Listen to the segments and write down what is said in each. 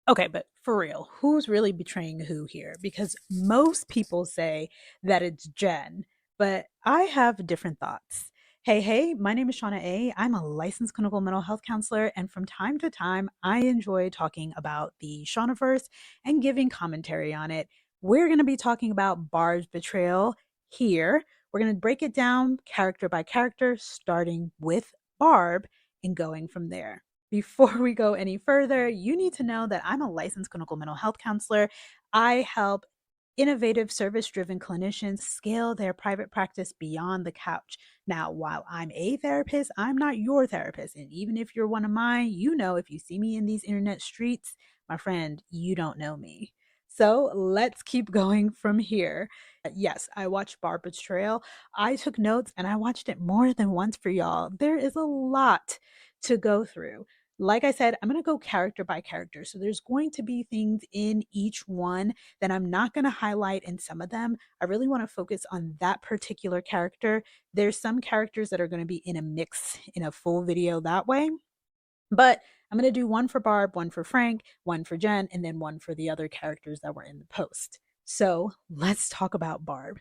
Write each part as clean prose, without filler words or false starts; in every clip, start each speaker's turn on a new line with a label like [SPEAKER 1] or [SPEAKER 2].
[SPEAKER 1] Okay, but for real, who's really betraying who here? Because most people say that it's Jen, but I have different thoughts. Hey, my name is Shauna A. I'm a licensed clinical mental health counselor, and from time to time, I enjoy talking about the Shawnaverse and giving commentary on it. We're going to be talking about Barb's betrayal here. We're going to break it down character by character, starting with Barb and going from there. Before we go any further, you need to know that I'm a licensed clinical mental health counselor. I help innovative service driven clinicians scale their private practice beyond the couch. Now, while I'm a therapist, I'm not your therapist. And even if you're one of mine, you know, if you see me in these internet streets, my friend, you don't know me. So let's keep going from here. Yes, I watched Barb Betrayal. I took notes and I watched it more than once for y'all. There is a lot to go through. Like I said, I'm going to go character by character. So there's going to be things in each one that I'm not going to highlight in some of them. I really want to focus on that particular character. There's some characters that are going to be in a mix in a full video that way. But I'm going to do one for Barb, one for Frank, one for Jen, and then one for the other characters that were in the post. So let's talk about Barb.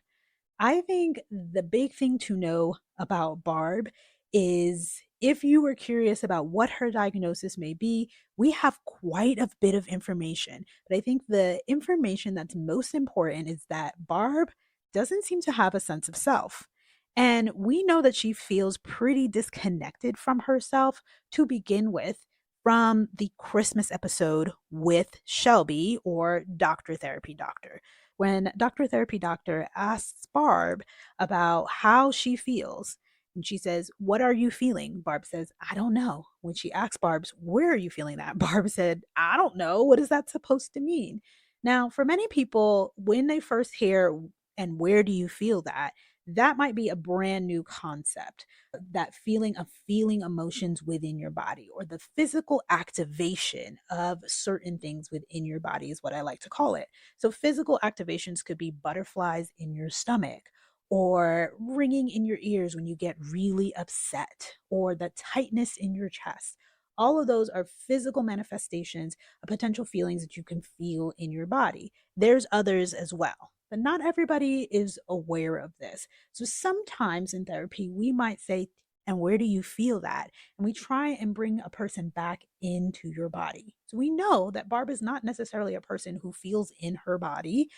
[SPEAKER 1] I think the big thing to know about Barb is if you were curious about what her diagnosis may be, we have quite a bit of information. But I think the information that's most important is that Barb doesn't seem to have a sense of self. And we know that she feels pretty disconnected from herself to begin with from the Christmas episode with Shelby or Dr. Therapy Doctor when Dr. Therapy Doctor asks Barb about how she feels. And she says, "What are you feeling?" Barb says, "I don't know." When she asks Barb, "Where are you feeling that?" Barb said, "I don't know. What is that supposed to mean?" Now, for many people, when they first hear, "And where do you feel that?" that might be a brand new concept. That feeling of feeling emotions within your body or the physical activation of certain things within your body is what I like to call it. So, physical activations could be butterflies in your stomach, or ringing in your ears when you get really upset, or the tightness in your chest. All of those are physical manifestations of potential feelings that you can feel in your body. There's others as well, but not everybody is aware of this. So, sometimes in therapy, we might say, "And where do you feel that?" And we try and bring a person back into your body. So we know that Barb is not necessarily a person who feels in her body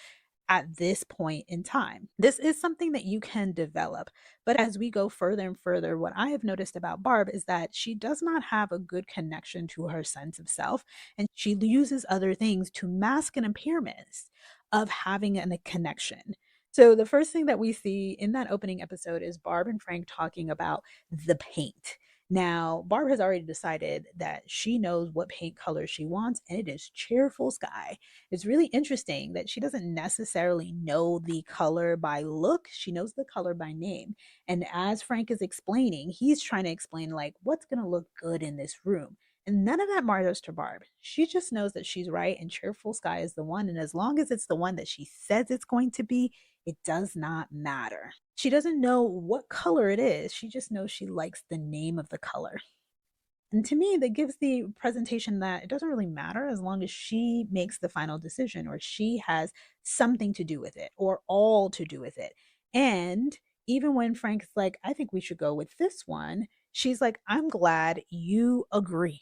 [SPEAKER 1] at this point in time. This is something that you can develop. But as we go further and further, what I have noticed about Barb is that she does not have a good connection to her sense of self, and she uses other things to mask an appearance of having a connection. So, the first thing that we see in that opening episode is Barb and Frank talking about the paint. Now, Barb has already decided that she knows what paint color she wants, and it is cheerful sky. It's really interesting that she doesn't necessarily know the color by look. She knows the color by name. And as Frank is explaining, he's trying to explain, like, what's going to look good in this room. And none of that matters to Barb. She just knows that she's right and Cheerful Sky is the one. And as long as it's the one that she says it's going to be, it does not matter. She doesn't know what color it is. She just knows she likes the name of the color. And to me, that gives the presentation that it doesn't really matter as long as she makes the final decision or she has something to do with it or all to do with it. And even when Frank's like, "I think we should go with this one," she's like, "I'm glad you agree."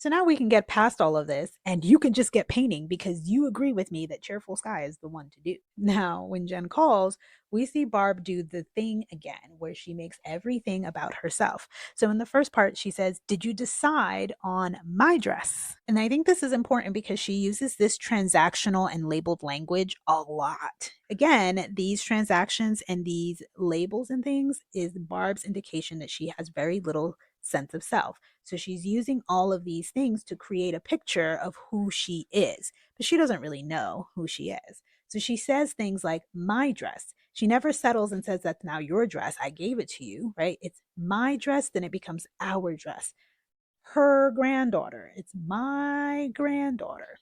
[SPEAKER 1] So now we can get past all of this and you can just get painting because you agree with me that Cheerful Sky is the one to do. Now, when Jen calls, we see Barb do the thing again where she makes everything about herself. So in the first part, she says, "Did you decide on my dress?" And I think this is important because she uses this transactional and labeled language a lot. Again, these transactions and these labels and things is Barb's indication that she has very little sense of self. So she's using all of these things to create a picture of who she is, but she doesn't really know who she is. So she says things like, "My dress." She never settles and says, "That's now your dress. I gave it to you," right? It's my dress, then it becomes our dress. Her granddaughter, it's my granddaughter.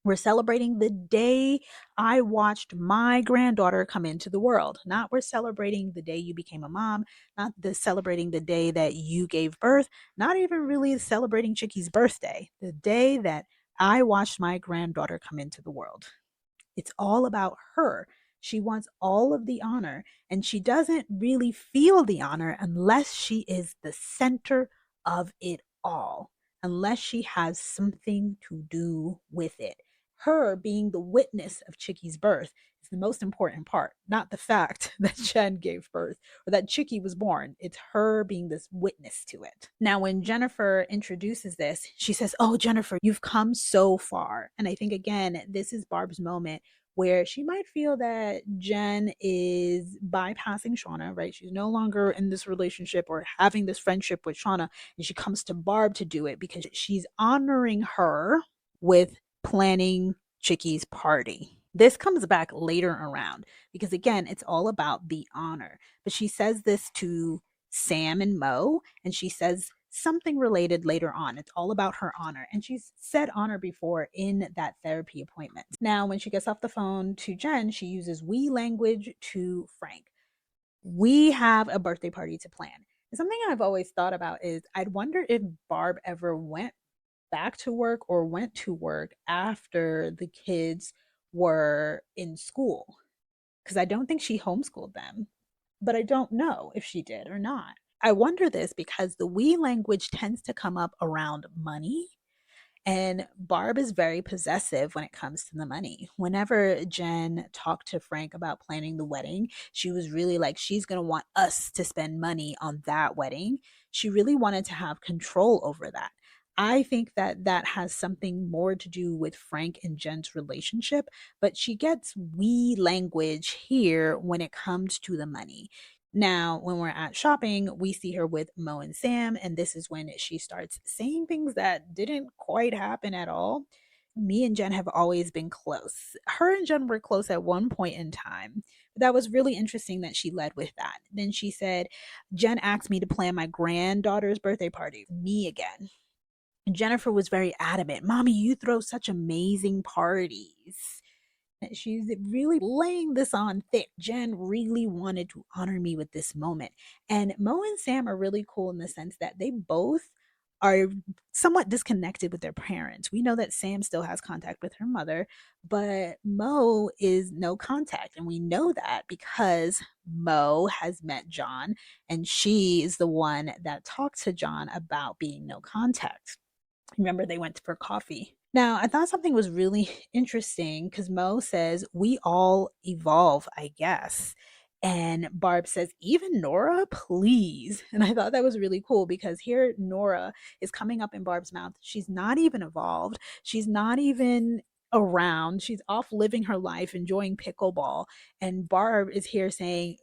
[SPEAKER 1] We're celebrating the day I watched my granddaughter come into the world. Not we're celebrating the day you became a mom, not the celebrating the day that you gave birth, not even really celebrating Chickie's birthday. The day that I watched my granddaughter come into the world. It's all about her. She wants all of the honor, and she doesn't really feel the honor unless she is the center of it all, unless she has something to do with it. Her being the witness of Chickie's birth is the most important part, not the fact that Jen gave birth or that Chickie was born. It's her being this witness to it. Now, when Jennifer introduces this, she says, "Oh, Jennifer, you've come so far." And I think, again, this is Barb's moment where she might feel that Jen is bypassing Shauna, right? She's no longer in this relationship or having this friendship with Shauna, and she comes to Barb to do it because she's honoring her with planning Chickie's party. This comes back later around because, again, it's all about the honor. But she says this to Sam and Mo, and she says something related later on. It's all about her honor. And she's said honor before in that therapy appointment. Now, when she gets off the phone to Jen, she uses we language to Frank. We have a birthday party to plan. And something I've always thought about is I'd wonder if Barb ever went back to work or went to work after the kids were in school. Because I don't think she homeschooled them, but I don't know if she did or not. I wonder this because the we language tends to come up around money, and Barb is very possessive when it comes to the money. Whenever Jen talked to Frank about planning the wedding, she was really like, she's going to want us to spend money on that wedding. She really wanted to have control over that. I think that that has something more to do with Frank and Jen's relationship, but she gets we language here when it comes to the money. Now, when we're at shopping, we see her with Mo and Sam, and this is when she starts saying things that didn't quite happen at all. Me and Jen have always been close. Her and Jen were close at one point in time. That was really interesting that she led with that. Then she said, Jen asked me to plan my granddaughter's birthday party. Me again. Jennifer was very adamant. Mommy, you throw such amazing parties. She's really laying this on thick. Jen really wanted to honor me with this moment. And Mo and Sam are really cool in the sense that they both are somewhat disconnected with their parents. We know that Sam still has contact with her mother, but Mo is no contact. And we know that because Mo has met John, and she is the one that talked to John about being no contact. Remember, they went for coffee. Now, I thought something was really interesting because Mo says, we all evolve, I guess. And Barb says, even Nora, please. And I thought that was really cool because here Nora is coming up in Barb's mouth. She's not even evolved. She's not even around. She's off living her life, enjoying pickleball. And Barb is here saying,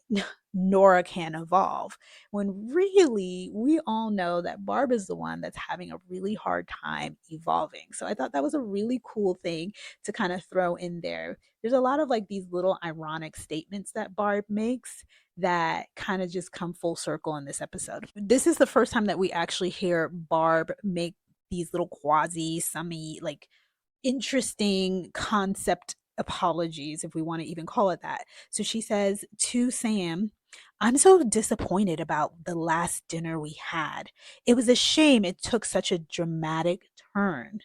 [SPEAKER 1] Nora can evolve. When really, we all know that Barb is the one that's having a really hard time evolving. So I thought that was a really cool thing to kind of throw in there. There's a lot of like these little ironic statements that Barb makes that kind of just come full circle in this episode. This is the first time that we actually hear Barb make these little quasi, semi, like interesting concept apologies, if we want to even call it that. So she says to Sam, I'm so disappointed about the last dinner we had. It was a shame it took such a dramatic turn.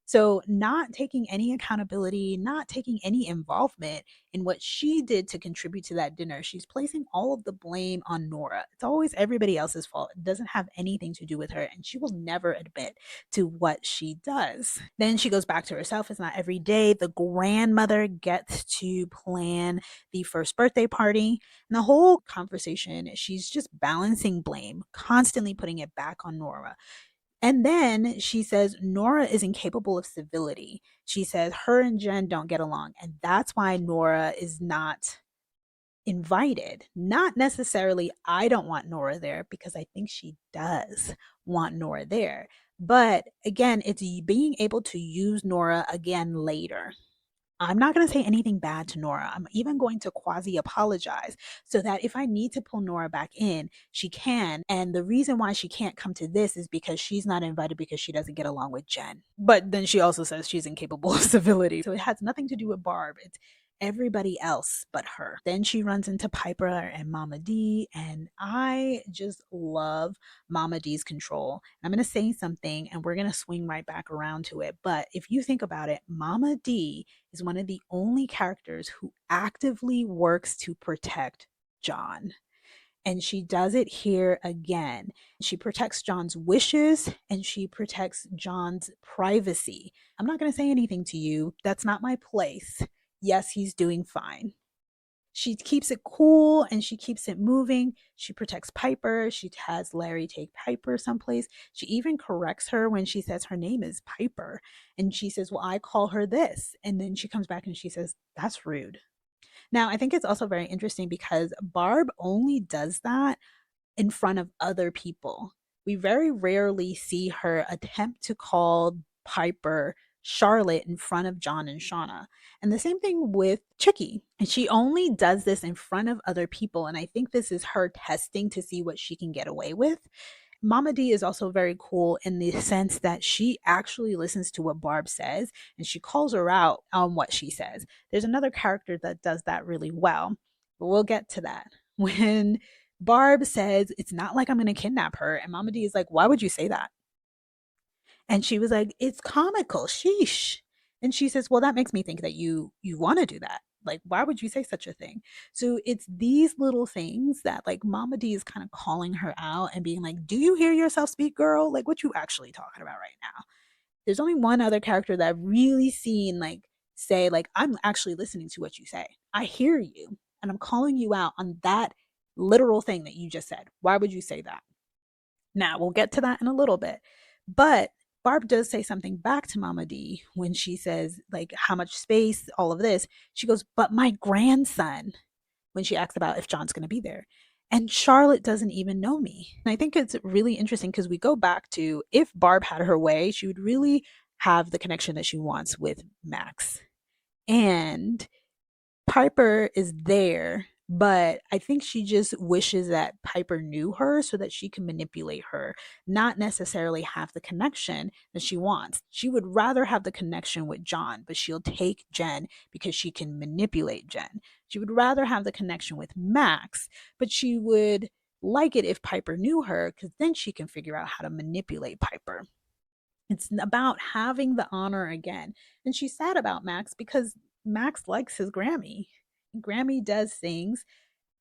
[SPEAKER 1] So, not taking any accountability, not taking any involvement in what she did to contribute to that dinner. She's placing all of the blame on Nora. It's always everybody else's fault. It doesn't have anything to do with her, and she will never admit to what she does. Then she goes back to herself. It's not every day the grandmother gets to plan the first birthday party. And the whole conversation, she's just balancing blame, constantly putting it back on Nora. And then she says Nora is incapable of civility. She says her and Jen don't get along. And that's why Nora is not invited. Not necessarily, I don't want Nora there, because I think she does want Nora there. But again, it's being able to use Nora again later. I'm not going to say anything bad to Nora. I'm even going to quasi apologize so that if I need to pull Nora back in, she can. And the reason why she can't come to this is because she's not invited because she doesn't get along with Jen. But then she also says she's incapable of civility. So it has nothing to do with Barb. It's everybody else but her. Then she runs into Piper and Mama D, and I just love Mama D's control. I'm going to say something and we're going to swing right back around to it. But if you think about it, Mama D is one of the only characters who actively works to protect John. And she does it here again. She protects John's wishes and she protects John's privacy. I'm not going to say anything to you. That's not my place. Yes, he's doing fine. She keeps it cool and she keeps it moving. She protects Piper. She has Larry take Piper someplace. She even corrects her when she says her name is Piper. And she says, well, I call her this. And then she comes back and she says, that's rude. Now, I think it's also very interesting because Barb only does that in front of other people. We very rarely see her attempt to call Piper Charlotte in front of John and Shauna. And the same thing with Chickie. And she only does this in front of other people. And I think this is her testing to see what she can get away with. Mama D is also very cool in the sense that she actually listens to what Barb says and she calls her out on what she says. There's another character that does that really well, but we'll get to that. When Barb says, it's not like I'm going to kidnap her, and Mama D is like, why would you say that? And she was like, it's comical, sheesh. And she says, well, that makes me think that you want to do that. Like, why would you say such a thing? So it's these little things that like Mama D is kind of calling her out and being like, do you hear yourself speak, girl? Like, what you actually talking about right now? There's only one other character that I've really seen like say, like, I'm actually listening to what you say. I hear you and I'm calling you out on that literal thing that you just said. Why would you say that? Now, we'll get to that in a little bit. But Barb does say something back to Mama D when she says, like, how much space, all of this. She goes, but my grandson, when she asks about if John's going to be there. And Charlotte doesn't even know me. And I think it's really interesting because we go back to if Barb had her way, she would really have the connection that she wants with Max. And Piper is there, but I think she just wishes that Piper knew her so that she can manipulate her, not necessarily have the connection that she wants. She would rather have the connection with John, but she'll take Jen because she can manipulate Jen. She would rather have the connection with Max, but she would like it if Piper knew her because then she can figure out how to manipulate Piper. It's about having the honor again. And she's sad about Max because Max likes his Grammy. Grammy does things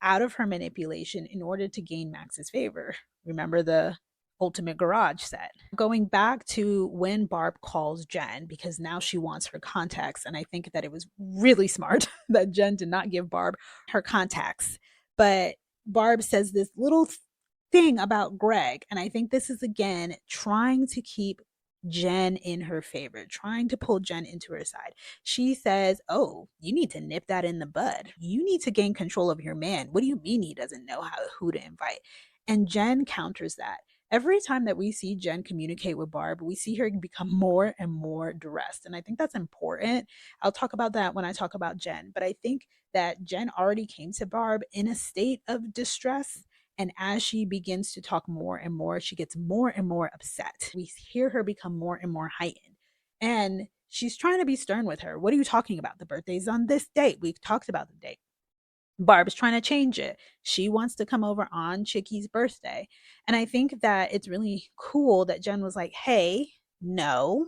[SPEAKER 1] out of her manipulation in order to gain Max's favor. Remember the Ultimate Garage set. Going back to when Barb calls Jen, because now she wants her contacts. And I think that it was really smart that Jen did not give Barb her contacts. But Barb says this little thing about Greg. And I think this is again trying to keep Jen in her favor, trying to pull Jen into her side. She says, oh, you need to nip that in the bud. You need to gain control of your man. What do you mean he doesn't know who to invite? And Jen counters that. Every time that we see Jen communicate with Barb, we see her become more and more duress. And I think that's important. I'll talk about that when I talk about Jen. But I think that Jen already came to Barb in a state of distress. And as she begins to talk more and more, she gets more and more upset. We hear her become more and more heightened. And she's trying to be stern with her. What are you talking about? The birthday's on this date. We've talked about the date. Barb's trying to change it. She wants to come over on Chickie's birthday. And I think that it's really cool that Jen was like, hey, no,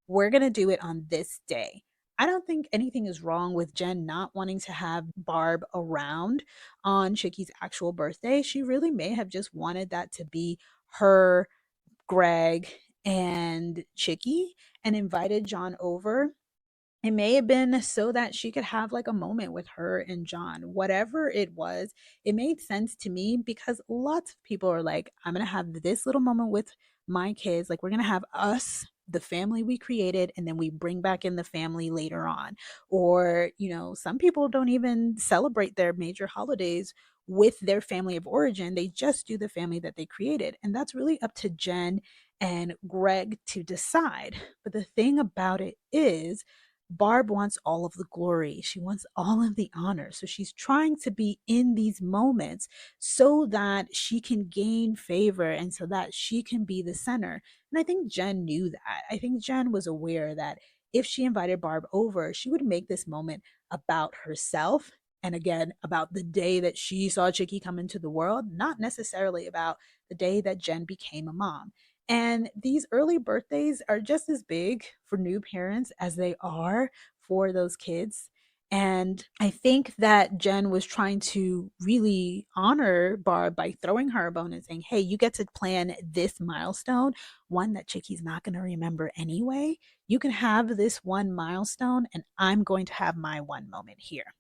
[SPEAKER 1] we're going to do it on this day. I don't think anything is wrong with Jen not wanting to have Barb around on Chickie's actual birthday. She really may have just wanted that to be her, Greg, and Chickie and invited John over. It may have been so that she could have like a moment with her and John. Whatever it was, it made sense to me because lots of people are like, I'm going to have this little moment with my kids. Like, we're going to have us, the family we created, and then we bring back in the family later on. Or, some people don't even celebrate their major holidays with their family of origin. They just do the family that they created. And that's really up to Jen and Greg to decide. But the thing about it is, Barb wants all of the glory. She wants all of the honor. So she's trying to be in these moments so that she can gain favor and so that she can be the center. And I think Jen knew that. I think Jen was aware that if she invited Barb over, she would make this moment about herself. And again, about the day that she saw Chickie come into the world, not necessarily about the day that Jen became a mom. And these early birthdays are just as big for new parents as they are for those kids. And I think that Jen was trying to really honor Barb by throwing her a bone and saying, hey, you get to plan this milestone, one that Chickie's not going to remember anyway. You can have this one milestone, and I'm going to have my one moment here.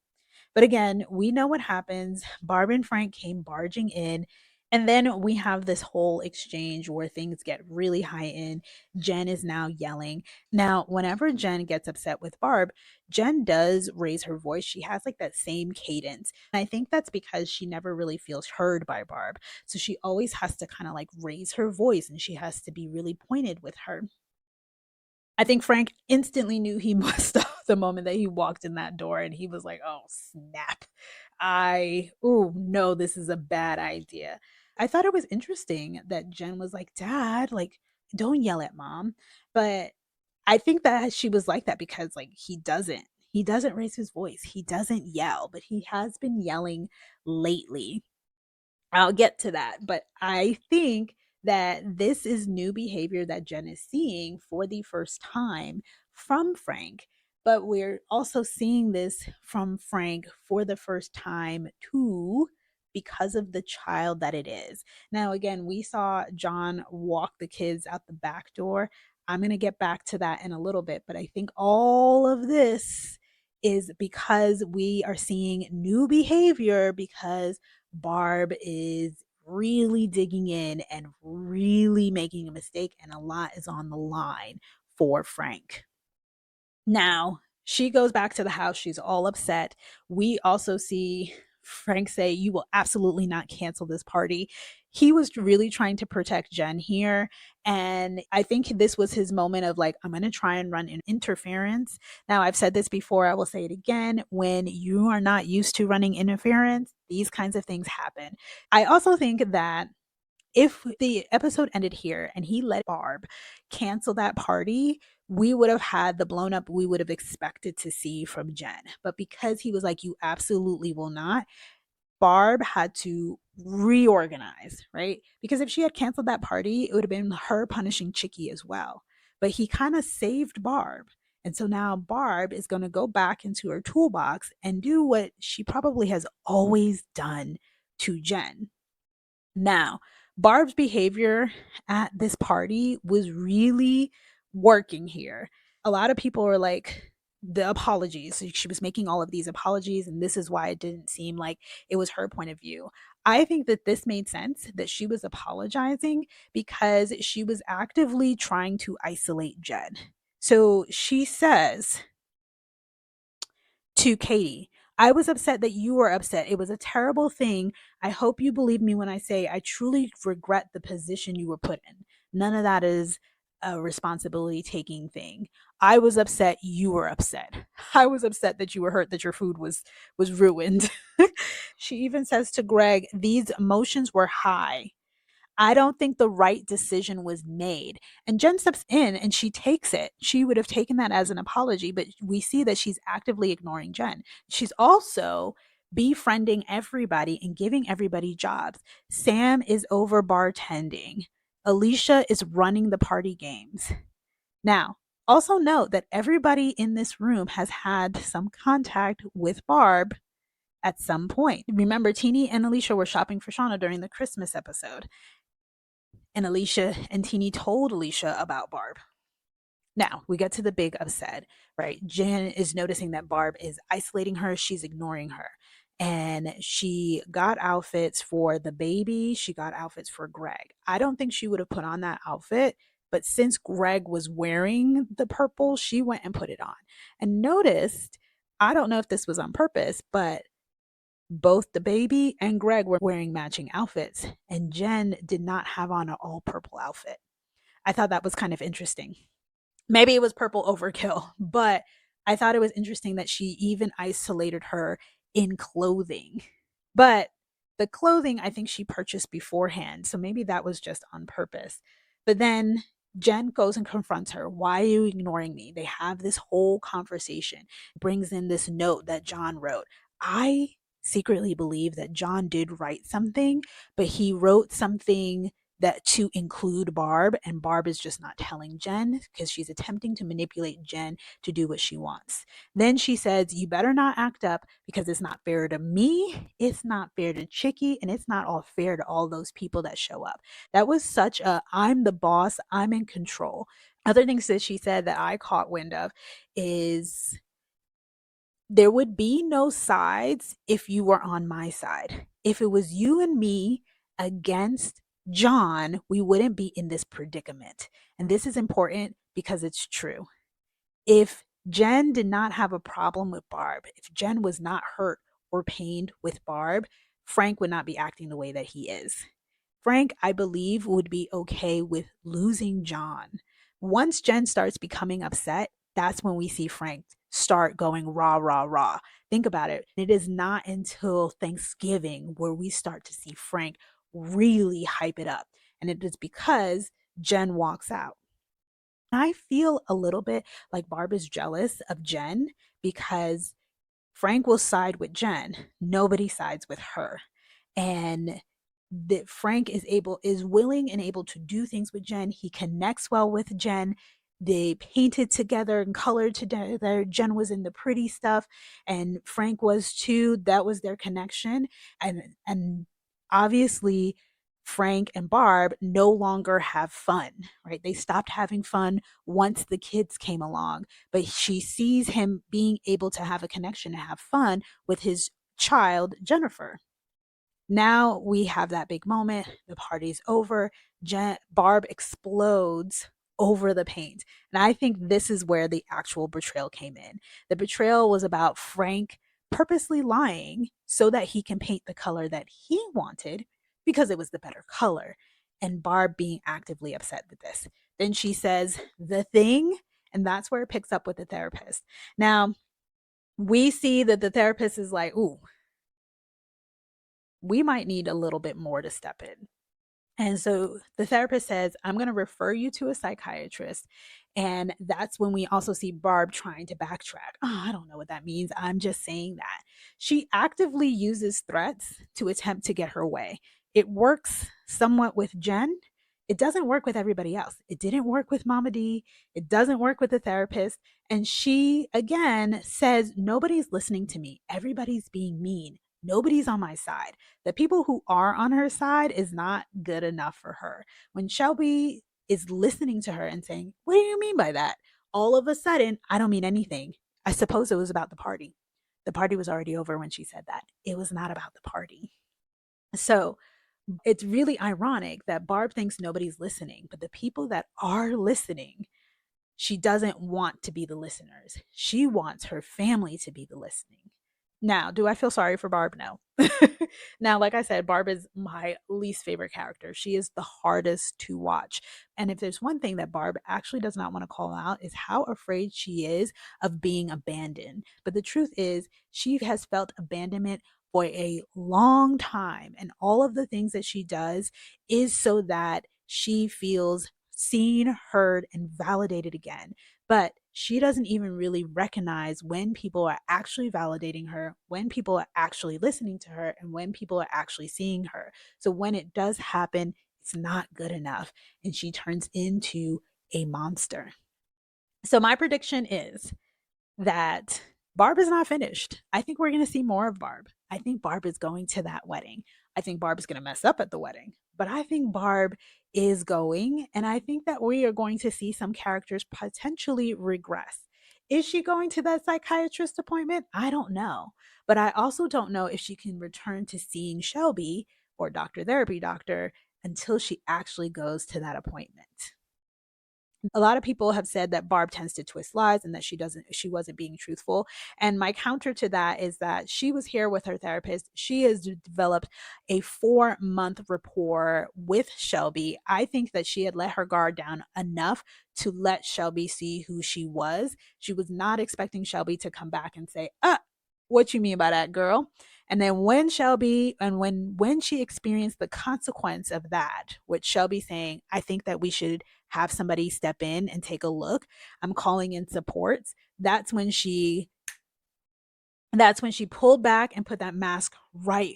[SPEAKER 1] But again, we know what happens. Barb and Frank came barging in. And then we have this whole exchange where things get really heightened. Jen is now yelling. Now, whenever Jen gets upset with Barb, Jen does raise her voice. She has like that same cadence. And I think that's because she never really feels heard by Barb. So she always has to kind of like raise her voice and she has to be really pointed with her. I think Frank instantly knew he messed up the moment that he walked in that door and he was like, oh, snap. Oh, no, this is a bad idea. I thought it was interesting that Jen was like, Dad, like, don't yell at mom. But I think that she was like that because, like, he doesn't raise his voice, he doesn't yell, but he has been yelling lately. I'll get to that. But I think that this is new behavior that Jen is seeing for the first time from Frank. But we're also seeing this from Frank for the first time too, because of the child that it is. Now, again, we saw John walk the kids out the back door. I'm going to get back to that in a little bit. But I think all of this is because we are seeing new behavior because Barb is really digging in and really making a mistake, and a lot is on the line for Frank. Now, she goes back to the house. She's all upset. We also see Frank say, you will absolutely not cancel this party. He was really trying to protect Jen here. And I think this was his moment of like, I'm going to try and run an interference. Now, I've said this before. I will say it again. When you are not used to running interference, these kinds of things happen. I also think that if the episode ended here and he let Barb cancel that party, we would have had the blown up we would have expected to see from Jen. But because he was like, you absolutely will not, Barb had to reorganize, right? Because if she had canceled that party, it would have been her punishing Chickie as well. But he kind of saved Barb. And so now Barb is going to go back into her toolbox and do what she probably has always done to Jen. Now, Barb's behavior at this party was really working here. A lot of people were like, the apologies. She was making all of these apologies, and this is why it didn't seem like it was her point of view. I think that this made sense that she was apologizing because she was actively trying to isolate Jen. So she says, to Katie, I was upset that you were upset. It was a terrible thing. I hope you believe me when I say I truly regret the position you were put in. None of that is a responsibility taking thing. I was upset you were upset. I was upset that you were hurt that your food was ruined. She even says to Greg, these emotions were high. I don't think the right decision was made. And Jen steps in and she takes it. She would have taken that as an apology, but we see that she's actively ignoring Jen. She's also befriending everybody and giving everybody jobs. Sam is over bartending. Alicia is running the party games. Now, also note that everybody in this room has had some contact with Barb at some point. Remember, Teeny and Alicia were shopping for Shauna during the Christmas episode, and Alicia and Teeny told Alicia about Barb. Now we get to the big upset, right? Jen is noticing that Barb is isolating her, she's ignoring her. And she got outfits for the baby, she got outfits for Greg. I don't think she would have put on that outfit, but since Greg was wearing the purple, she went and put it on. And noticed, I don't know if this was on purpose, but both the baby and Greg were wearing matching outfits, and Jen did not have on an all purple outfit. I thought that was kind of interesting. Maybe it was purple overkill, but I thought it was interesting that she even isolated her in clothing. But the clothing I think she purchased beforehand, so maybe that was just on purpose. But then Jen goes and confronts her. Why are you ignoring me? They have this whole conversation, brings in this note that John wrote. I secretly believe that John did write something, but he wrote something that to include Barb, and Barb is just not telling Jen because she's attempting to manipulate Jen to do what she wants. Then she says, you better not act up because it's not fair to me, it's not fair to Chickie, and it's not all fair to all those people that show up. That was such a I'm the boss, I'm in control. Other things that she said that I caught wind of is there would be no sides if you were on my side. If it was you and me against John, we wouldn't be in this predicament. And this is important because it's true. If Jen did not have a problem with Barb, if Jen was not hurt or pained with Barb, Frank would not be acting the way that he is. Frank, I believe, would be okay with losing John. Once Jen starts becoming upset, that's when we see Frank start going rah, rah, rah. Think about it. It is not until Thanksgiving where we start to see Frank really hype it up. And it is because Jen walks out. I feel a little bit like Barb is jealous of Jen because Frank will side with Jen. Nobody sides with her. And that Frank is willing and able to do things with Jen. He connects well with Jen. They painted together and colored together. Jen was in the pretty stuff and Frank was too. That was their connection. And obviously Frank and Barb no longer have fun, right? They stopped having fun once the kids came along, but she sees him being able to have a connection and have fun with his child, Jennifer. Now we have that big moment. The party's over. Barb explodes over the paint. And I think this is where the actual betrayal came in. The betrayal was about Frank purposely lying so that he can paint the color that he wanted because it was the better color. And Barb being actively upset with this. Then she says, the thing, and that's where it picks up with the therapist. Now, we see that the therapist is like, ooh, we might need a little bit more to step in. And so the therapist says, I'm going to refer you to a psychiatrist. And that's when we also see Barb trying to backtrack. Oh, I don't know what that means. I'm just saying that. She actively uses threats to attempt to get her way. It works somewhat with Jen. It doesn't work with everybody else. It didn't work with Mama D. It doesn't work with the therapist. And she, again, says, nobody's listening to me. Everybody's being mean. Nobody's on my side. The people who are on her side is not good enough for her. When Shelby is listening to her and saying, what do you mean by that? All of a sudden, I don't mean anything. I suppose it was about the party. The party was already over when she said that. It was not about the party. So it's really ironic that Barb thinks nobody's listening, but the people that are listening, she doesn't want to be the listeners. She wants her family to be the listening. Now, do I feel sorry for Barb? No. Now, like I said, Barb is my least favorite character. She is the hardest to watch. And if there's one thing that Barb actually does not want to call out is how afraid she is of being abandoned. But the truth is, she has felt abandonment for a long time. And all of the things that she does is so that she feels seen, heard, and validated again. But she doesn't even really recognize when people are actually validating her, when people are actually listening to her, and when people are actually seeing her. So when it does happen, it's not good enough. And she turns into a monster. So my prediction is that Barb is not finished. I think we're going to see more of Barb. I think Barb is going to that wedding. I think Barb is going to mess up at the wedding, but I think Barb is going, and I think that we are going to see some characters potentially regress. Is she going to that psychiatrist appointment? I don't know. But I also don't know if she can return to seeing Shelby or Dr. Therapy Doctor until she actually goes to that appointment. A lot of people have said that Barb tends to twist lies and that she wasn't being truthful. And my counter to that is that she was here with her therapist. She has developed a 4-month rapport with Shelby. I think that she had let her guard down enough to let Shelby see who she was. She was not expecting Shelby to come back and say, what you mean by that, girl? And then when Shelby and when she experienced the consequence of that, with Shelby saying, I think that we should have somebody step in and take a look. I'm calling in supports. That's when she pulled back and put that mask right